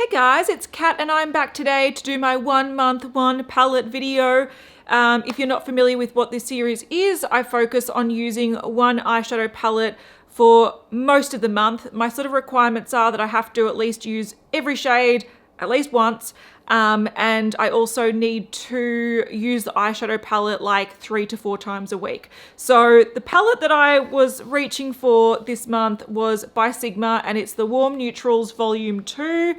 Hey guys, it's Kat and I'm back today to do my 1 month, 1 palette video. If you're not familiar with what this series is, I focus on using one eyeshadow palette for most of the month. My sort of requirements are that I have to at least use every shade at least once. And I also need to use the eyeshadow palette like 3 to 4 times a week. So the palette that I was reaching for this month was by Sigma, and it's the Warm Neutrals Volume 2.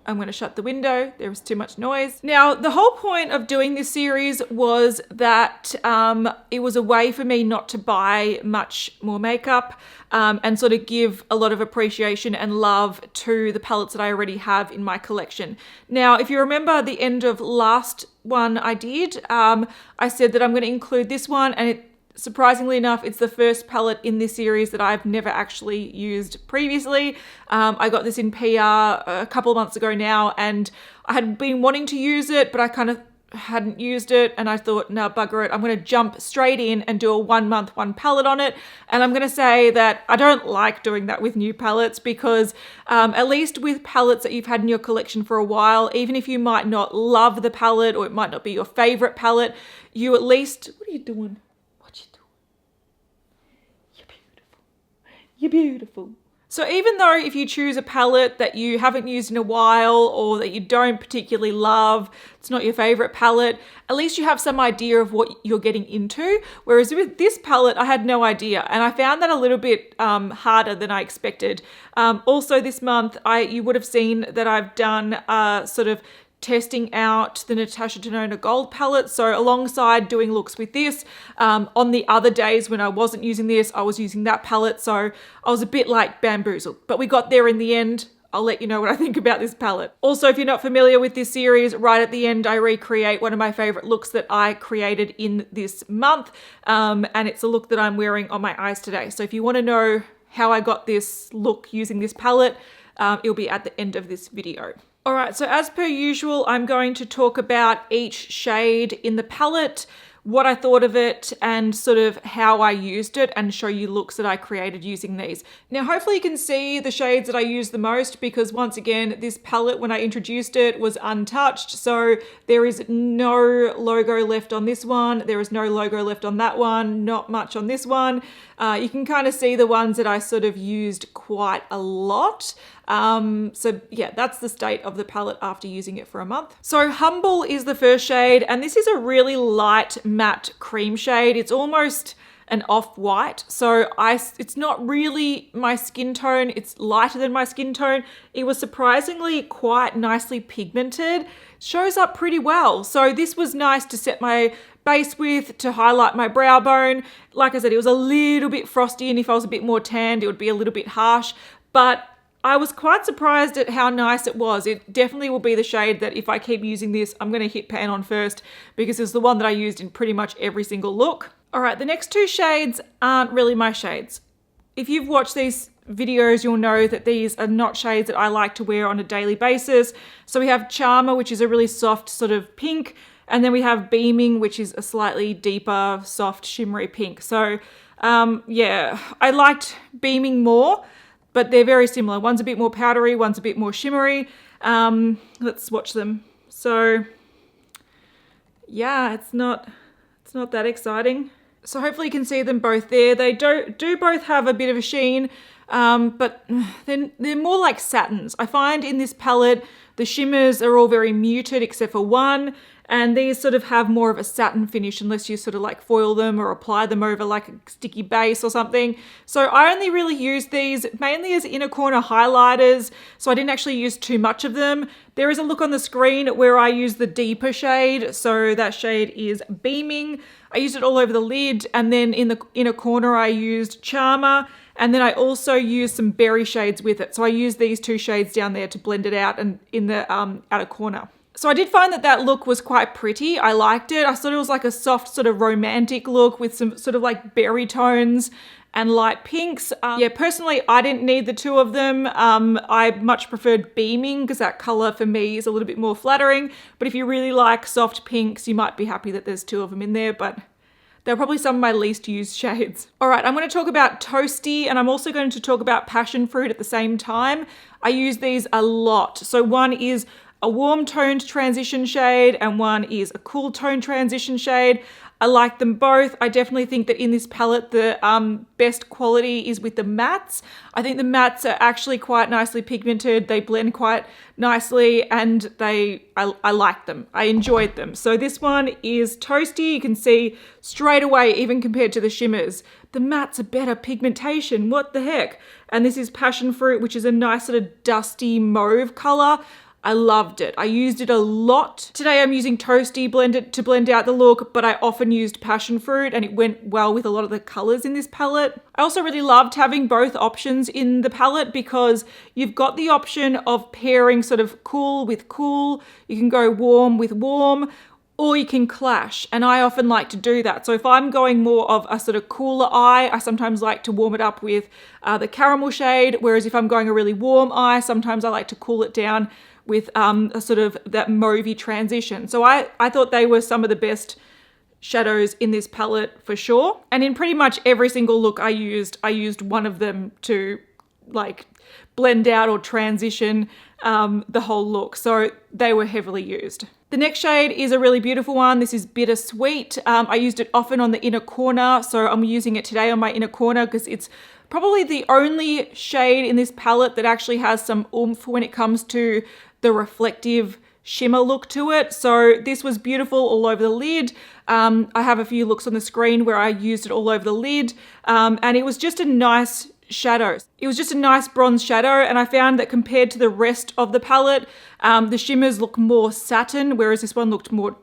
I'm going to shut the window. There is too much noise. Now, the whole point of doing this series was that it was a way for me not to buy much more makeup and sort of give a lot of appreciation and love to the palettes that I already have in my collection. Now, if you remember the end of last one I did, I said that I'm going to include this one, and surprisingly enough, it's the first palette in this series that I've never actually used previously. I got this in PR a couple of months ago now, and I had been wanting to use it, but I kind of hadn't used it, and I thought, nah, bugger it. I'm going to jump straight in and do a 1 month, 1 palette on it. And I'm going to say that I don't like doing that with new palettes because at least with palettes that you've had in your collection for a while, even if you might not love the palette or it might not be your favorite palette, you at least, what are you doing? You're beautiful. So even though if you choose a palette that you haven't used in a while or that you don't particularly love, it's not your favorite palette, at least you have some idea of what you're getting into. Whereas with this palette, I had no idea. And I found that a little bit harder than I expected. Also this month, you would have seen that I've done sort of testing out the Natasha Denona Gold palette. So alongside doing looks with this, on the other days when I wasn't using this, I was using that palette. So I was a bit like bamboozled, but we got there in the end. I'll let you know what I think about this palette. Also, if you're not familiar with this series, right at the end, I recreate one of my favorite looks that I created in this month. And it's a look that I'm wearing on my eyes today. So if you want to know how I got this look using this palette, it'll be at the end of this video. All right, so as per usual, I'm going to talk about each shade in the palette, what I thought of it, and sort of how I used it, and show you looks that I created using these. Now, hopefully you can see the shades that I use the most, because once again, this palette, when I introduced it, was untouched. So there is no logo left on this one. There is no logo left on that one, not much on this one. You can kind of see the ones that I sort of used quite a lot. So yeah, that's the state of the palette after using it for a month. So Humble is the first shade, and this is a really light matte cream shade. It's almost an off-white. So it's not really my skin tone. It's lighter than my skin tone. It was surprisingly quite nicely pigmented. Shows up pretty well. So this was nice to set my base with, to highlight my brow bone. Like I said, it was a little bit frosty, and if I was a bit more tanned, it would be a little bit harsh, but I was quite surprised at how nice it was. It definitely will be the shade that if I keep using this, I'm going to hit pan on first, because it's the one that I used in pretty much every single look. All right, the next 2 shades aren't really my shades. If you've watched these videos, you'll know that these are not shades that I like to wear on a daily basis. So we have Charmer, which is a really soft sort of pink, and then we have Beaming, which is a slightly deeper, soft, shimmery pink. So yeah, I liked Beaming more, but they're very similar. One's a bit more powdery, one's a bit more shimmery. Let's swatch them. So yeah, it's not that exciting. So hopefully you can see them both there. They do both have a bit of a sheen, but they're more like satins. I find in this palette, the shimmers are all very muted except for one, and these sort of have more of a satin finish unless you sort of like foil them or apply them over like a sticky base or something. So I only really use these mainly as inner corner highlighters, so I didn't actually use too much of them. There is a look on the screen where I use the deeper shade, so that shade is Beaming. I used it all over the lid, and then in the inner corner I used Charmer, and then I also used some berry shades with it. So I used these 2 shades down there to blend it out and in the outer corner. So I did find that look was quite pretty. I liked it. I thought it was like a soft sort of romantic look with some sort of like berry tones and light pinks. Yeah, personally, I didn't need the 2 of them. I much preferred Beaming because that color for me is a little bit more flattering. But if you really like soft pinks, you might be happy that there's 2 of them in there, but They're probably some of my least used shades. All right, I'm going to talk about Toasty, and I'm also going to talk about Passion Fruit at the same time. I use these a lot. So one is a warm toned transition shade and one is a cool tone transition shade. I like them both. I definitely think that in this palette, the best quality is with the mattes. I think the mattes are actually quite nicely pigmented. They blend quite nicely and I like them. I enjoyed them. So this one is Toasty. You can see straight away, even compared to the shimmers, the mattes are better pigmentation. What the heck? And this is Passion Fruit, which is a nice sort of dusty mauve color. I loved it. I used it a lot. Today I'm using Toasty blended to blend out the look, but I often used Passion Fruit and it went well with a lot of the colors in this palette. I also really loved having both options in the palette because you've got the option of pairing sort of cool with cool. You can go warm with warm, or you can clash, and I often like to do that. So if I'm going more of a sort of cooler eye, I sometimes like to warm it up with the caramel shade, whereas if I'm going a really warm eye, sometimes I like to cool it down with a sort of that mauvey transition. So I thought they were some of the best shadows in this palette for sure. And in pretty much every single look I used one of them to like blend out or transition the whole look. So they were heavily used. The next shade is a really beautiful one. This is Bittersweet. I used it often on the inner corner, so I'm using it today on my inner corner because it's probably the only shade in this palette that actually has some oomph when it comes to the reflective shimmer look to it. So this was beautiful all over the lid. I have a few looks on the screen where I used it all over the lid, and it was just a nice shadow. It was just a nice bronze shadow, and I found that compared to the rest of the palette, the shimmers look more satin, whereas this one looked more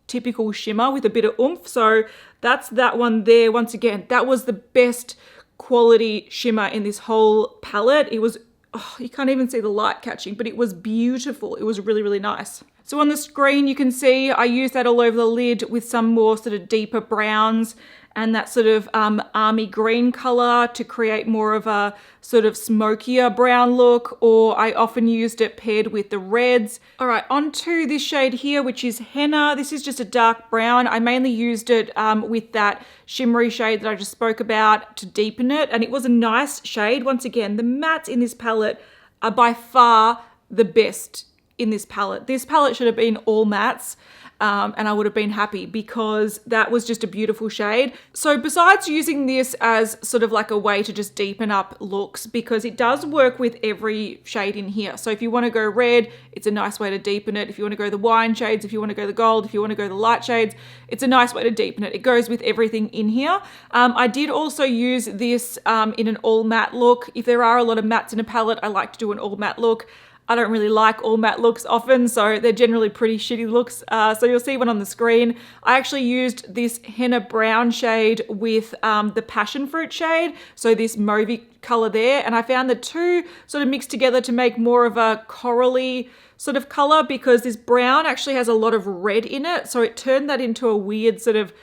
typical shimmer with a bit of oomph. So that's that one there. Once again, that was the best quality shimmer in this whole palette. It was, oh, you can't even see the light catching, but it was beautiful. It was really, really nice. So on the screen, you can see I used that all over the lid with some more sort of deeper browns and that sort of army green color to create more of a sort of smokier brown look, or I often used it paired with the reds. All right, onto this shade here, which is Henna. This is just a dark brown. I mainly used it with that shimmery shade that I just spoke about to deepen it, and it was a nice shade. Once again, the mattes in this palette are by far the best in this palette. This palette should have been all mattes. And I would have been happy because that was just a beautiful shade. So besides using this as sort of like a way to just deepen up looks, because it does work with every shade in here. So if you want to go red, it's a nice way to deepen it. If you want to go the wine shades, if you want to go the gold, if you want to go the light shades, it's a nice way to deepen it. It goes with everything in here. I did also use this in an all matte look. If there are a lot of mattes in a palette, I like to do an all matte look. I don't really like all matte looks often, so they're generally pretty shitty looks. So you'll see one on the screen. I actually used this henna brown shade with the passion fruit shade, so this mauvey color there, and I found the two sort of mixed together to make more of a corally sort of color, because this brown actually has a lot of red in it, so it turned that into a weird sort of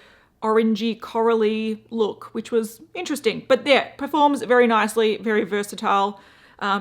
orangey corally look, which was interesting. But yeah, performs very nicely, very versatile.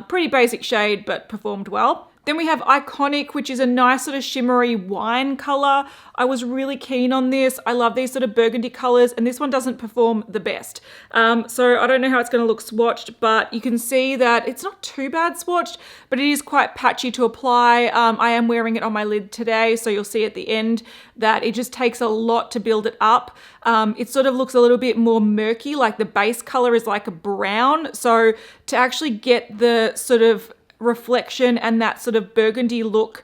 Pretty basic shade, but performed well. Then we have Iconic, which is a nice sort of shimmery wine color. I was really keen on this. I love these sort of burgundy colors, and this one doesn't perform the best. So I don't know how it's going to look swatched, but you can see that it's not too bad swatched, but it is quite patchy to apply. I am wearing it on my lid today, so you'll see at the end that it just takes a lot to build it up. It sort of looks a little bit more murky, like the base color is like a brown. So to actually get the sort of reflection and that sort of burgundy look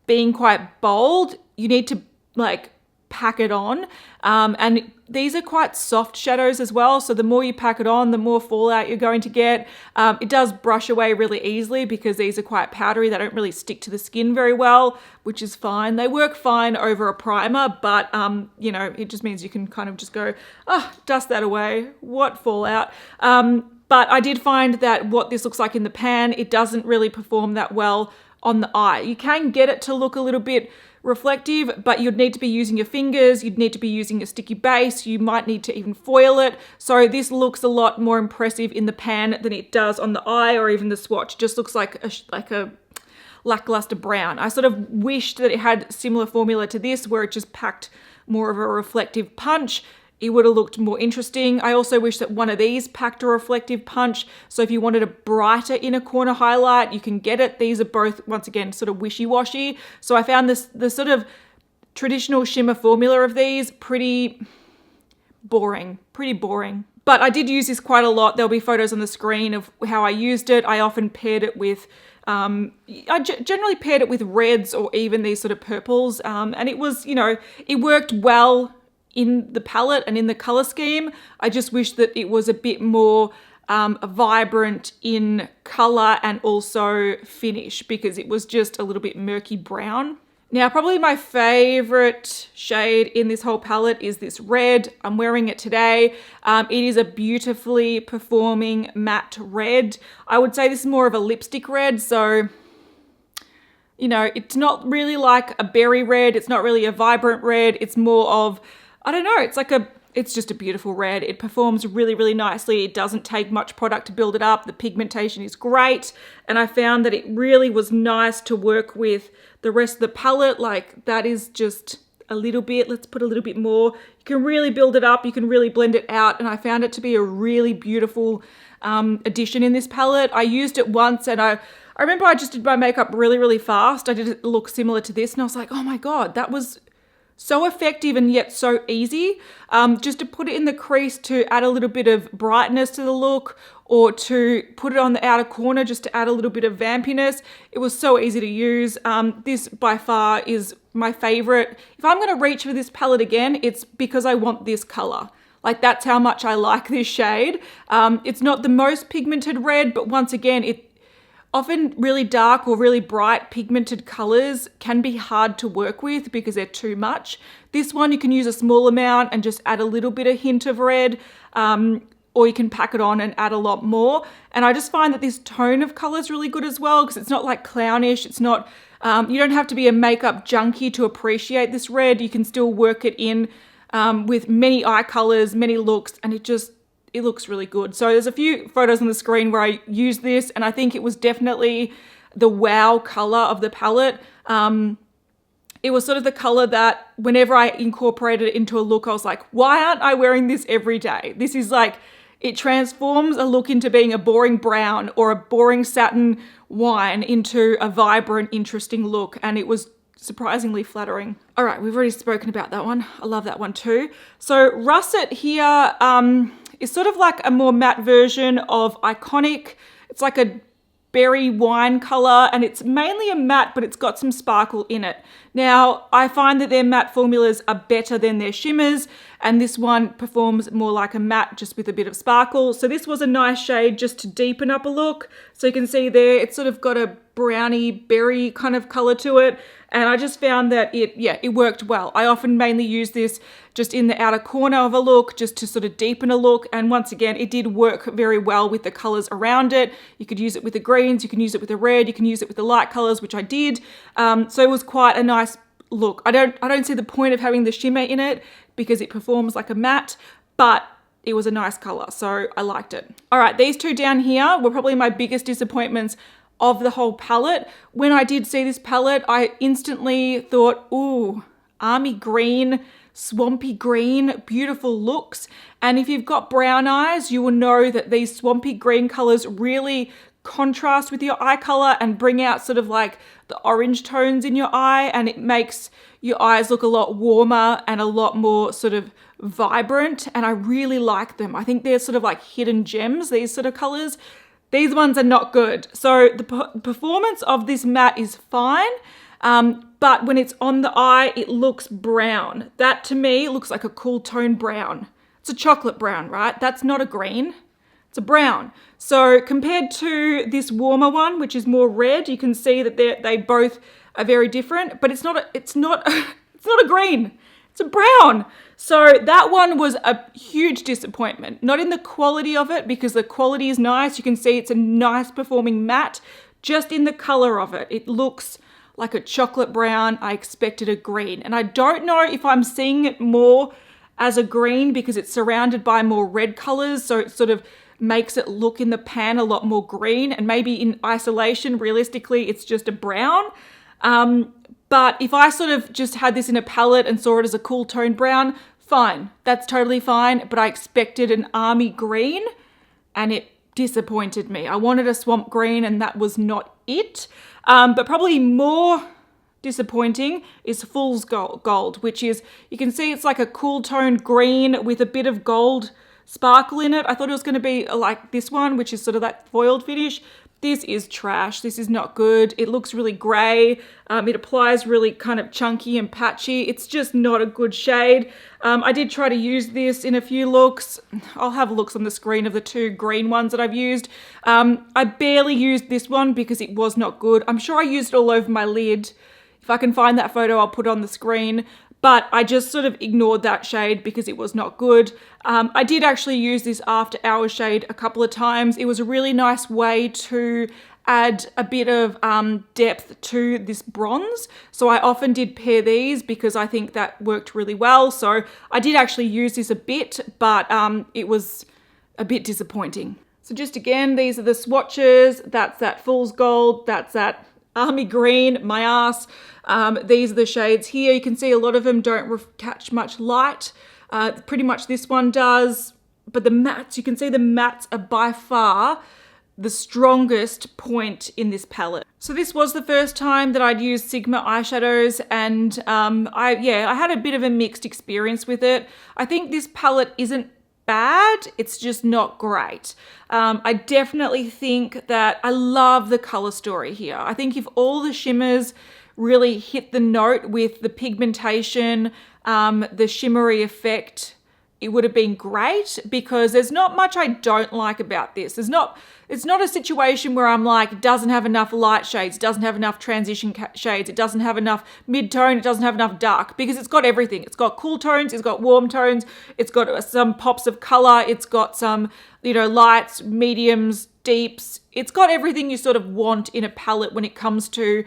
being quite bold, you need to like pack it on. And these are quite soft shadows as well, so the more you pack it on, the more fallout you're going to get. It does brush away really easily because these are quite powdery. They don't really stick to the skin very well, which is fine. They work fine over a primer, but you know, it just means you can kind of just go, dust that away. What fallout? But I did find that what this looks like in the pan, it doesn't really perform that well on the eye. You can get it to look a little bit reflective, but you'd need to be using your fingers, you'd need to be using a sticky base, you might need to even foil it. So this looks a lot more impressive in the pan than it does on the eye or even the swatch. It just looks like a lackluster brown. I sort of wished that it had similar formula to this, where it just packed more of a reflective punch. it would have looked more interesting. I also wish that one of these packed a reflective punch. So if you wanted a brighter inner corner highlight, you can get it. These are both, once again, sort of wishy-washy. So I found the sort of traditional shimmer formula of these pretty boring. But I did use this quite a lot. There'll be photos on the screen of how I used it. I often paired it with, generally paired it with reds or even these sort of purples. And it was, it worked well in the palette and in the color scheme. I just wish that it was a bit more vibrant in color and also finish, because it was just a little bit murky brown. Now, probably my favorite shade in this whole palette is this red. I'm wearing it today. It is a beautifully performing matte red. I would say this is more of a lipstick red. So, it's not really like a berry red. It's not really a vibrant red. It's more of, I don't know, it's just a beautiful red. It performs really, really nicely. It doesn't take much product to build it up. The pigmentation is great. And I found that it really was nice to work with the rest of the palette. Like, that is just a little bit. Let's put a little bit more. You can really build it up. You can really blend it out. And I found it to be a really beautiful addition in this palette. I used it once and I remember I just did my makeup really, really fast. I did it look similar to this and I was like, oh my God, that was so effective and yet so easy. Just to put it in the crease to add a little bit of brightness to the look, or to put it on the outer corner just to add a little bit of vampiness. It was so easy to use. This by far is my favorite. If I'm going to reach for this palette again, it's because I want this color. Like, that's how much I like this shade. It's not the most pigmented red, but once again, often really dark or really bright pigmented colors can be hard to work with because they're too much. This one, you can use a small amount and just add a little bit of hint of red, or you can pack it on and add a lot more. And I just find that this tone of color is really good as well, because it's not like clownish. It's not, you don't have to be a makeup junkie to appreciate this red. You can still work it in with many eye colors, many looks, and it looks really good. So there's a few photos on the screen where I used this, and I think it was definitely the wow color of the palette. It was sort of the color that whenever I incorporated it into a look, I was like, why aren't I wearing this every day? This is like, it transforms a look into being a boring brown or a boring satin wine into a vibrant, interesting look. And it was surprisingly flattering. All right, we've already spoken about that one. I love that one too. So Russet here, is sort of like a more matte version of Iconic. It's like a berry wine color, and it's mainly a matte, but it's got some sparkle in it. Now, I find that their matte formulas are better than their shimmers, and this one performs more like a matte, just with a bit of sparkle. So this was a nice shade just to deepen up a look. So you can see there, it's sort of got a browny berry kind of color to it. And I just found that it worked well. I often mainly use this just in the outer corner of a look, just to sort of deepen a look. And once again, it did work very well with the colors around it. You could use it with the greens, you can use it with the red, you can use it with the light colors, which I did. So it was quite a nice look. I don't see the point of having the shimmer in it because it performs like a matte, but it was a nice color, so I liked it. All right, these two down here were probably my biggest disappointments of the whole palette. When I did see this palette, I instantly thought, ooh, army green, swampy green, beautiful looks. And if you've got brown eyes, you will know that these swampy green colors really contrast with your eye color and bring out sort of like the orange tones in your eye, and it makes your eyes look a lot warmer and a lot more sort of vibrant. And I really like them. I think they're sort of like hidden gems, these sort of colors. These ones are not good. So the performance of this matte is fine, but when it's on the eye, it looks brown. That to me looks like a cool tone brown. It's a chocolate brown, right? That's not a green, it's a brown. So compared to this warmer one, which is more red, you can see that they both are very different, but it's not a green. It's a brown. So that one was a huge disappointment. Not in the quality of it, because the quality is nice. You can see it's a nice performing matte. Just in the color of it. It looks like a chocolate brown. I expected a green. And I don't know if I'm seeing it more as a green because it's surrounded by more red colors. So it sort of makes it look in the pan a lot more green. And maybe in isolation, realistically, it's just a brown. But if I sort of just had this in a palette and saw it as a cool tone brown, fine. That's totally fine, but I expected an army green and it disappointed me. I wanted a swamp green and that was not it. But probably more disappointing is Fool's Gold, which is, you can see it's like a cool toned green with a bit of gold sparkle in it. I thought it was going to be like this one, which is sort of that foiled finish. This is trash. This is not good. It looks really grey. It applies really kind of chunky and patchy. It's just not a good shade. I did try to use this in a few looks. I'll have looks on the screen of the two green ones that I've used. I barely used this one because it was not good. I'm sure I used it all over my lid. If I can find that photo, I'll put it on the screen. But I just sort of ignored that shade because it was not good. I did actually use this After Hours shade a couple of times. It was a really nice way to add a bit of depth to this bronze. So I often did pair these because I think that worked really well. So I did actually use this a bit, but it was a bit disappointing. So just again, these are the swatches. That's that Fool's Gold. That's that Army Green, my ass. These are the shades here. You can see a lot of them don't catch much light. Pretty much this one does. But the mattes, you can see the mattes are by far the strongest point in this palette. So this was the first time that I'd used Sigma eyeshadows, and I had a bit of a mixed experience with it. I think this palette isn't bad, it's just not great. I definitely think that I love the color story here. I think if all the shimmers really hit the note with the pigmentation, the shimmery effect, it would have been great, because there's not much I don't like about this. It's not a situation where I'm like, it doesn't have enough light shades, it doesn't have enough transition shades, it doesn't have enough mid-tone, it doesn't have enough dark, because it's got everything. It's got cool tones, it's got warm tones, it's got some pops of color, it's got some, lights, mediums, deeps. It's got everything you sort of want in a palette when it comes to,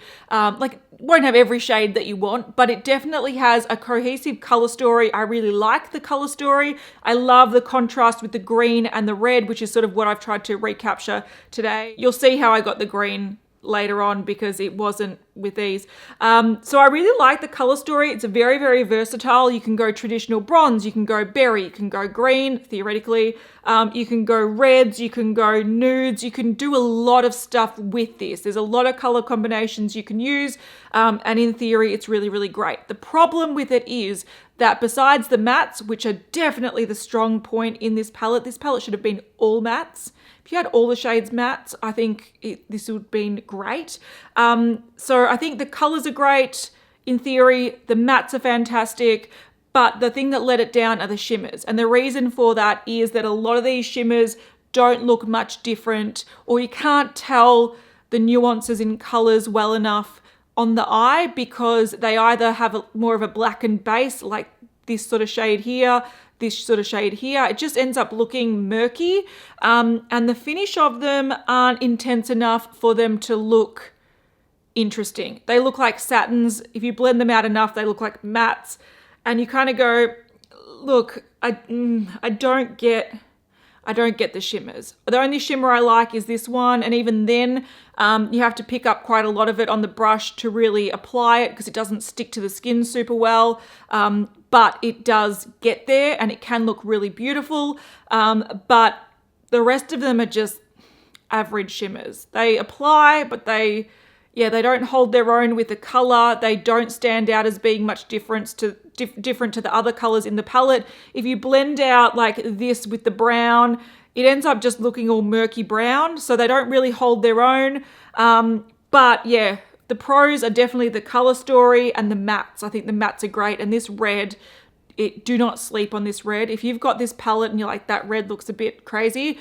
won't have every shade that you want, but it definitely has a cohesive color story. I really like the color story. I love the contrast with the green and the red, which is sort of what I've tried to recapture today. You'll see how I got the green later on because it wasn't with these. So I really like the color story. It's very, very versatile. You can go traditional bronze, you can go berry, you can go green, theoretically. You can go reds, you can go nudes, you can do a lot of stuff with this. There's a lot of color combinations you can use, and in theory, it's really, really great. The problem with it is that besides the mattes, which are definitely the strong point in this palette should have been all mattes. If you had all the shades mattes, I think this would have been great. So I think the colors are great. In theory, the mattes are fantastic, but the thing that let it down are the shimmers. And the reason for that is that a lot of these shimmers don't look much different, or you can't tell the nuances in colors well enough on the eye, because they either have more of a blackened base, like this sort of shade here, this sort of shade here. It just ends up looking murky, and the finish of them aren't intense enough for them to look interesting. They look like satins. If you blend them out enough, they look like mattes, and you kind of go, look, I don't get the shimmers. The only shimmer I like is this one, and even then you have to pick up quite a lot of it on the brush to really apply it, because it doesn't stick to the skin super well, but it does get there and it can look really beautiful, but the rest of them are just average shimmers. They apply, but they don't hold their own with the color. They don't stand out as being much different to the other colors in the palette. If you blend out like this with the brown, it ends up just looking all murky brown. So they don't really hold their own. But yeah, the pros are definitely the color story and the mattes. I think the mattes are great. And this red, do not sleep on this red. If you've got this palette and you're like, that red looks a bit crazy,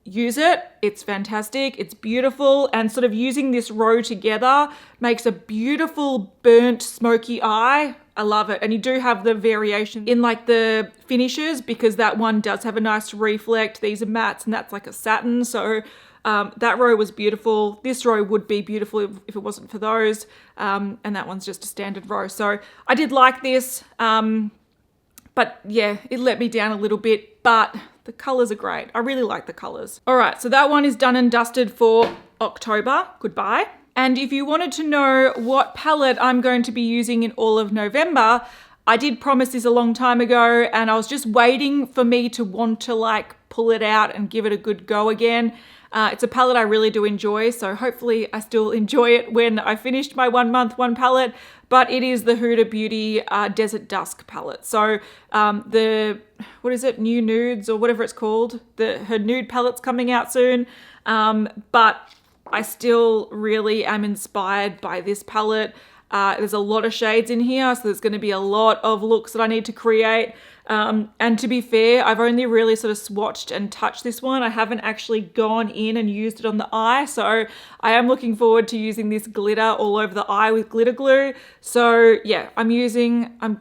use it. It's fantastic. It's beautiful. And sort of using this row together makes a beautiful burnt smoky eye. I love it. And you do have the variation in like the finishes, because that one does have a nice reflect. These are mattes and that's like a satin. So that row was beautiful. This row would be beautiful if it wasn't for those. And that one's just a standard row. So I did like this. But yeah, it let me down a little bit, but the colors are great. I really like the colors. All right, so that one is done and dusted for October. Goodbye. And if you wanted to know what palette I'm going to be using in all of November, I did promise this a long time ago, and I was just waiting for me to want to like pull it out and give it a good go again. It's a palette I really do enjoy, so hopefully I still enjoy it when I finished my 1 month, one palette, but it is the Huda Beauty Desert Dusk palette. So what is it, New Nudes or whatever it's called, her nude palette's coming out soon, but I still really am inspired by this palette. There's a lot of shades in here, so there's going to be a lot of looks that I need to create. And to be fair, I've only really sort of swatched and touched this one. I haven't actually gone in and used it on the eye. So I am looking forward to using this glitter all over the eye with glitter glue. So yeah, I'm using the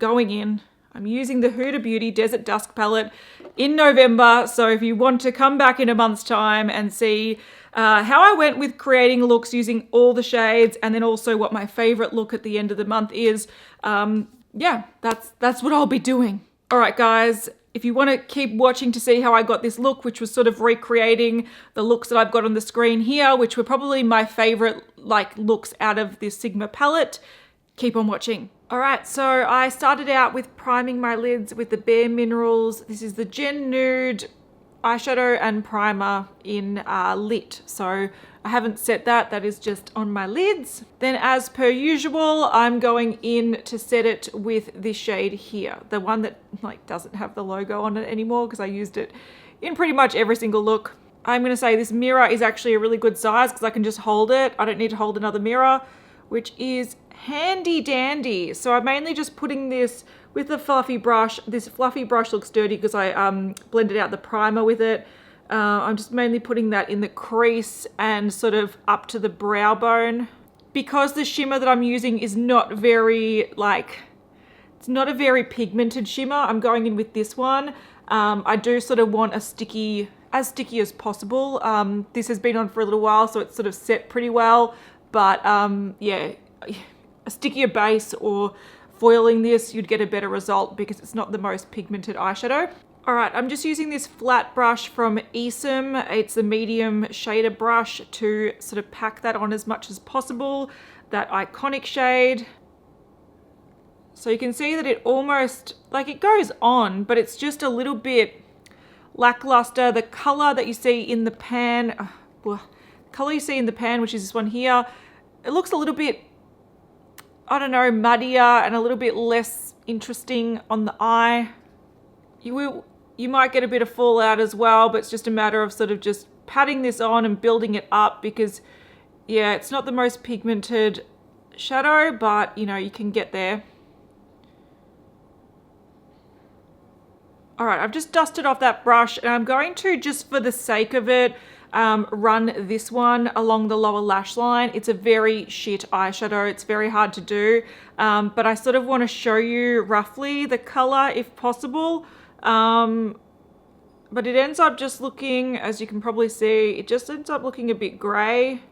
Huda Beauty Desert Dusk palette in November. So if you want to come back in a month's time and see how I went with creating looks using all the shades, and then also what my favorite look at the end of the month is, yeah, that's what I'll be doing. All right, guys, if you want to keep watching to see how I got this look, which was sort of recreating the looks that I've got on the screen here, which were probably my favorite like looks out of this Sigma palette, keep on watching. All right, so I started out with priming my lids with the Bare Minerals. This is the Gen Nude eyeshadow and primer in Lit. So I haven't set that is just on my lids. Then as per usual, I'm going in to set it with this shade here. The one that like doesn't have the logo on it anymore because I used it in pretty much every single look. I'm gonna say this mirror is actually a really good size because I can just hold it. I don't need to hold another mirror, which is handy dandy. So I'm mainly just putting this with a fluffy brush. This fluffy brush looks dirty because I blended out the primer with it. I'm just mainly putting that in the crease and sort of up to the brow bone. Because the shimmer that I'm using is not very it's not a very pigmented shimmer, I'm going in with this one. I do sort of want as sticky as possible. This has been on for a little while, so it's sort of set pretty well. But yeah, a stickier base or foiling this, you'd get a better result because it's not the most pigmented eyeshadow. All right, I'm just using this flat brush from Esom. It's a medium shader brush to sort of pack that on as much as possible, that iconic shade. So you can see that it almost, like it goes on, but it's just a little bit lackluster. The color that you see in the pan, which is this one here, it looks a little bit, I don't know, muddier and a little bit less interesting on the eye. You might get a bit of fallout as well, but it's just a matter of sort of just patting this on and building it up because, yeah, it's not the most pigmented shadow, but, you know, you can get there. All right, I've just dusted off that brush and I'm going to, just for the sake of it, run this one along the lower lash line. It's a very shit eyeshadow. It's very hard to do, but I sort of want to show you roughly the color if possible. But it ends up just looking, as you can probably see, it just ends up looking a bit gray.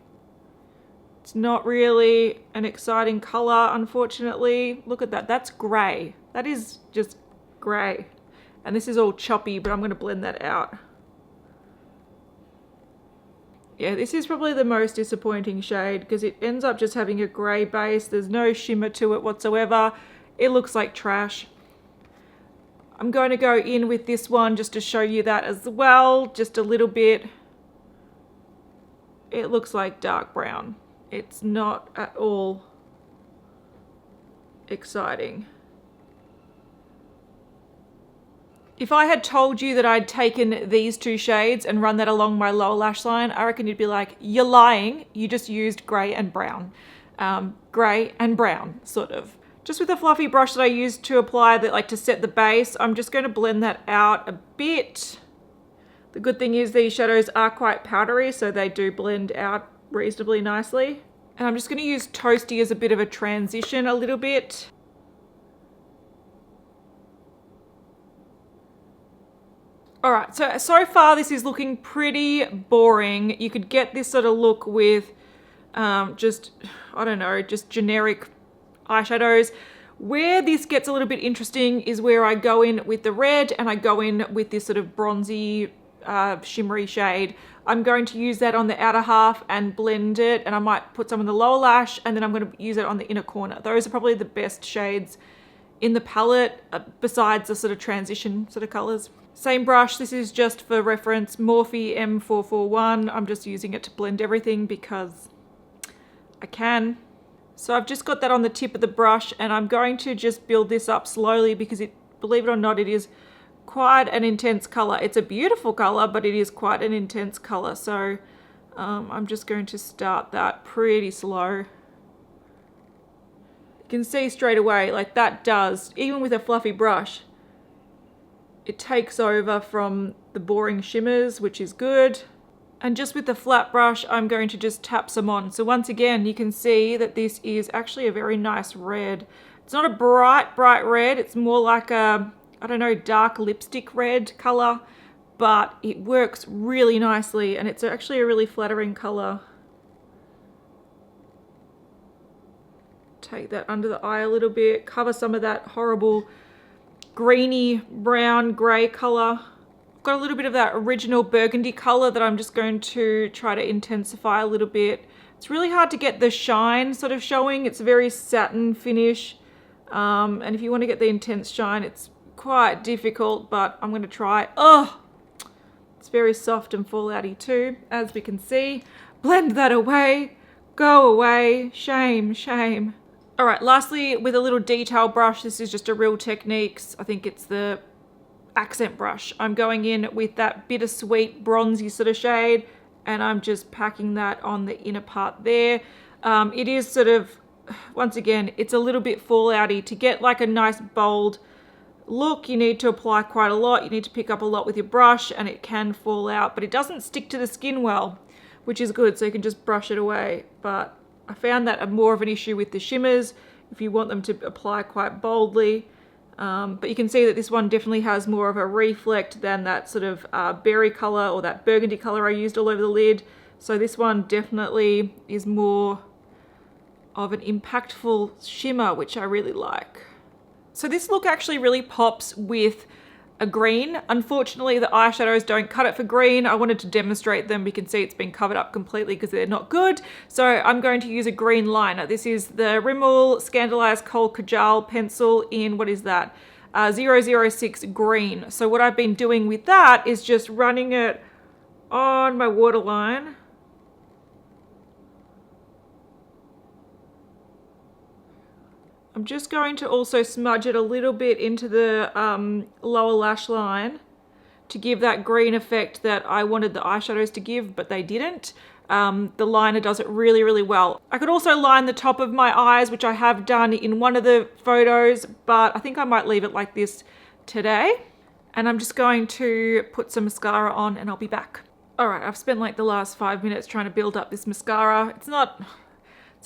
It's not really an exciting color, unfortunately. Look at that, that's gray. That is just gray. And this is all choppy, but I'm going to blend that out. Yeah, this is probably the most disappointing shade because it ends up just having a gray base. There's no shimmer to it whatsoever. It looks like trash. I'm going to go in with this one just to show you that as well, just a little bit. It looks like dark brown. It's not at all exciting. If I had told you that I'd taken these two shades and run that along my lower lash line, I reckon you'd be like, you're lying. You just used grey and brown. Grey and brown, sort of. Just with a fluffy brush that I used to apply that, like to set the base, I'm just going to blend that out a bit. The good thing is these shadows are quite powdery, so they do blend out reasonably nicely. And I'm just going to use Toasty as a bit of a transition a little bit. All right, so far this is looking pretty boring. You could get this sort of look with just, I don't know, just generic eyeshadows. Where this gets a little bit interesting is where I go in with the red and I go in with this sort of bronzy, shimmery shade. I'm going to use that on the outer half and blend it, and I might put some on the lower lash, and then I'm going to use it on the inner corner. Those are probably the best shades in the palette besides the sort of transition sort of colors. Same brush, this is just for reference, Morphe M441. I'm just using it to blend everything because I can. So I've just got that on the tip of the brush, and I'm going to just build this up slowly because believe it or not, it is quite an intense color. It's a beautiful color, but it is quite an intense color. So I'm just going to start that pretty slow. You can see straight away, like that does, even with a fluffy brush, it takes over from the boring shimmers, which is good. And just with the flat brush, I'm going to just tap some on. So once again, you can see that this is actually a very nice red. It's not a bright red. It's more like a, I don't know, dark lipstick red color, but it works really nicely, and it's actually a really flattering color. Take that under the eye a little bit, cover some of that horrible greeny brown gray color. I've got a little bit of that original burgundy color that I'm just going to try to intensify a little bit. It's really hard to get the shine sort of showing. It's a very satin finish, and if you want to get the intense shine, it's quite difficult, but I'm going to try. Oh, it's very soft and fallouty too, as we can see. Blend that away, go away, shame, shame. All right, lastly, with a little detail brush, this is just a Real Techniques, I think it's the accent brush. I'm going in with that bittersweet bronzy sort of shade, and I'm just packing that on the inner part there. It is sort of, once again, it's a little bit fallouty. To get like a nice bold look, you need to apply quite a lot. You need to pick up a lot with your brush, and it can fall out, but it doesn't stick to the skin well, which is good, so you can just brush it away. But I found that more of an issue with the shimmers if you want them to apply quite boldly. But you can see that this one definitely has more of a reflect than that sort of berry color or that burgundy color I used all over the lid. So this one definitely is more of an impactful shimmer, which I really like. So this look actually really pops with a green. Unfortunately, the eyeshadows don't cut it for green. I wanted to demonstrate them. You can see it's been covered up completely because they're not good. So I'm going to use a green liner. This is the Rimmel Scandalized Kohl Kajal pencil in, what is that? 006 green. So what I've been doing with that is just running it on my waterline. I'm just going to also smudge it a little bit into the lower lash line to give that green effect that I wanted the eyeshadows to give, but they didn't. The liner does it really, really well. I could also line the top of my eyes, which I have done in one of the photos, but I think I might leave it like this today. And I'm just going to put some mascara on and I'll be back. All right, I've spent like the last 5 minutes trying to build up this mascara. It's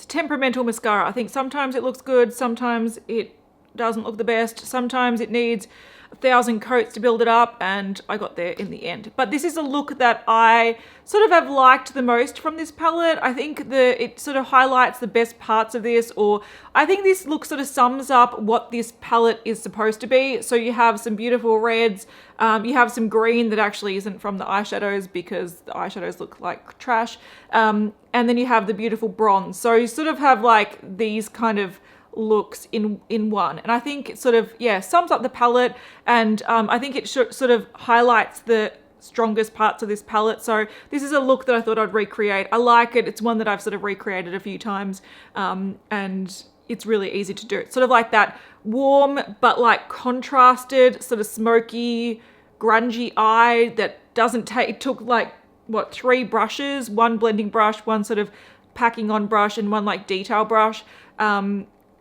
a temperamental mascara. I think sometimes it looks good, sometimes it doesn't look the best, sometimes it needs 1,000 coats to build it up, and I got there in the end. But this is a look that I sort of have liked the most from this palette. I think it sort of highlights the best parts of this, or I think this look sort of sums up what this palette is supposed to be. So you have some beautiful reds, you have some green that actually isn't from the eyeshadows because the eyeshadows look like trash, and then you have the beautiful bronze. So you sort of have like these kind of looks in one, and I think it sort of, yeah, sums up the palette, and I think it sort of highlights the strongest parts of this palette. So this is a look that I thought I'd recreate. I like it. It's one that I've sort of recreated a few times, and it's really easy to do. It's sort of like that warm but like contrasted sort of smoky grungy eye that doesn't take, it took like what, 3 brushes, one blending brush, one sort of packing on brush, and one like detail brush.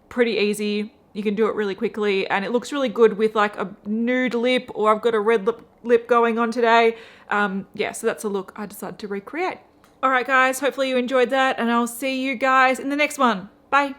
Pretty easy. You can do it really quickly, and it looks really good with like a nude lip, or I've got a red lip going on today. Yeah, so that's a look I decided to recreate. All right, guys, hopefully you enjoyed that, and I'll see you guys in the next one. Bye.